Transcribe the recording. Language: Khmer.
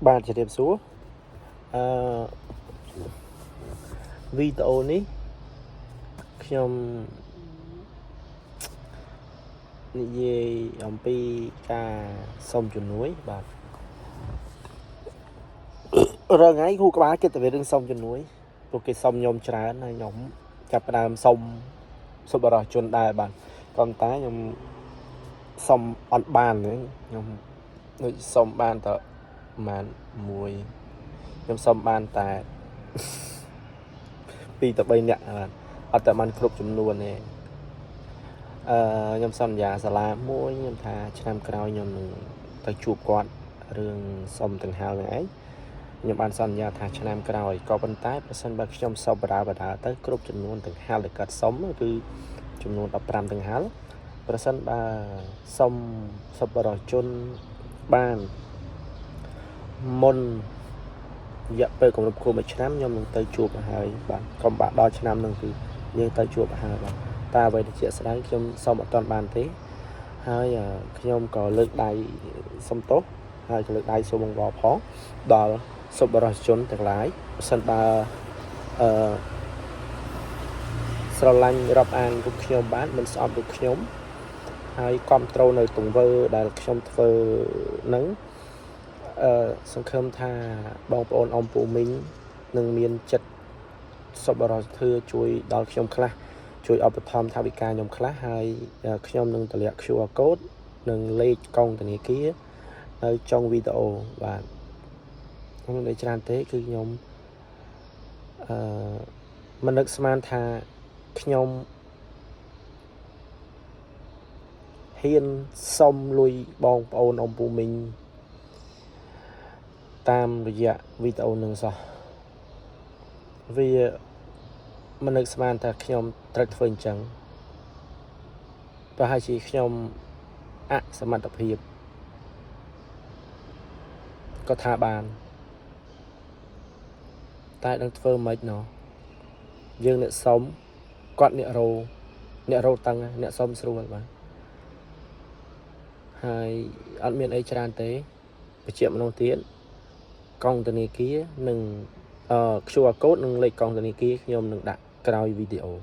Bạn chỉ điểm số video nàyខ្ញុំនិយាយអំពីការសុំជំនួយបាទរាល់ថ្ងៃគ្រូក្បាលគិតតែរឿងសុំជំនួយព្រោះគេសុំខ្ញុំច្រើនហើយខ្ញុំចាប់ផ្ដើមសុំសុបរោះជនដែរបាទក៏តែខ្ញុំសុំអត់បានទេខ្ញុំដូចសុំបានតែប្រហែលមួយខ្ញុំសុំបានតែ 2 ទៅ 3 នាក់បាទអត់តែបានគ្រប់ចំនួនទេខ្ញុំសន្យាសាលាមួយខ្ញុំថាឆ្នាំក្រោយខ្ញុំនឹងទៅជួបគាត់រឿងសុំទាំងហៅនឹងឯងខ្ញុំបានសន្យាថាឆ្នាំក្រោយក៏ប៉ុន្តែប្រសិនបើខ្ញុំសុំបដាទៅគ្រប់ចំនួនទាំងហៅដែលគាត់សុំគឺចំនួន15ទាំងហៅប្រសិនបើសុំសប្បុរសជនបានមុនរយៈពេលគម្រប់គួរមួយឆ្នាំខ្ញុំនឹងទៅជួបហើយបាទកុំបាក់ដល់ឆ្នាំនឹងគឺយើងទៅជួបហើយបាទតែអ្វីដែលជាក់ស្ដែងខ្ញុំសុំអត់ទាន់បានទេហើយខ្ញុំក៏លើកដៃសុំទោសហើយក៏លើកដៃសូមបងប្អូនផងដល់សប្បុរសជនទាំងឡាយបើសិនបើស្រឡាញ់រាប់អានរូបខ្ញុំបានមិនស្អប់រូបខ្ញុំហើយគ្រប់ត្រូលនៅទង្វើដែលខ្ញុំធ្វើនឹងសង្ឃឹមថាបងប្អូនអ៊ំពូមីងនឹងមានចិត្តសប្បុរសធម៌ជួយដល់ខ្ញុំខ្លះជួយឧបត្ថម្ភថវិកាខ្ញុំខ្លះហើយខ្ញុំនឹងតម្លាក់ QR code និងលេខកងធនាគារនៅចុងវីដេអូបាទខ្ញុំនិយាយច្រើនទេគឺខ្ញុំមិននឹកស្មានថាខ្ញុំហ៊ានសុំលុយបងប្អូនអ៊ំពូមីងតាមរយៈវីដេអូនឹងសោះវាមិននឹកស្មានថាខ្ញុំត្រូវធ្វើអញ្ចឹងប្រហែលជាខ្ញុំអសមត្ថភាពក៏ថាបានតែនឹងធ្វើមិនណោះយើងអ្នកសុំគាត់អ្នករោតឹងអ្នកសុំស្រួលបាទហើយអត់មានអីច្រើនទេបញ្ជាក់ម្ដងទៀតកងធនាគារនិងQR code និងលេខកងធនាគារខ្ញុំនឹងដាក់ក្រោយវីដេអូ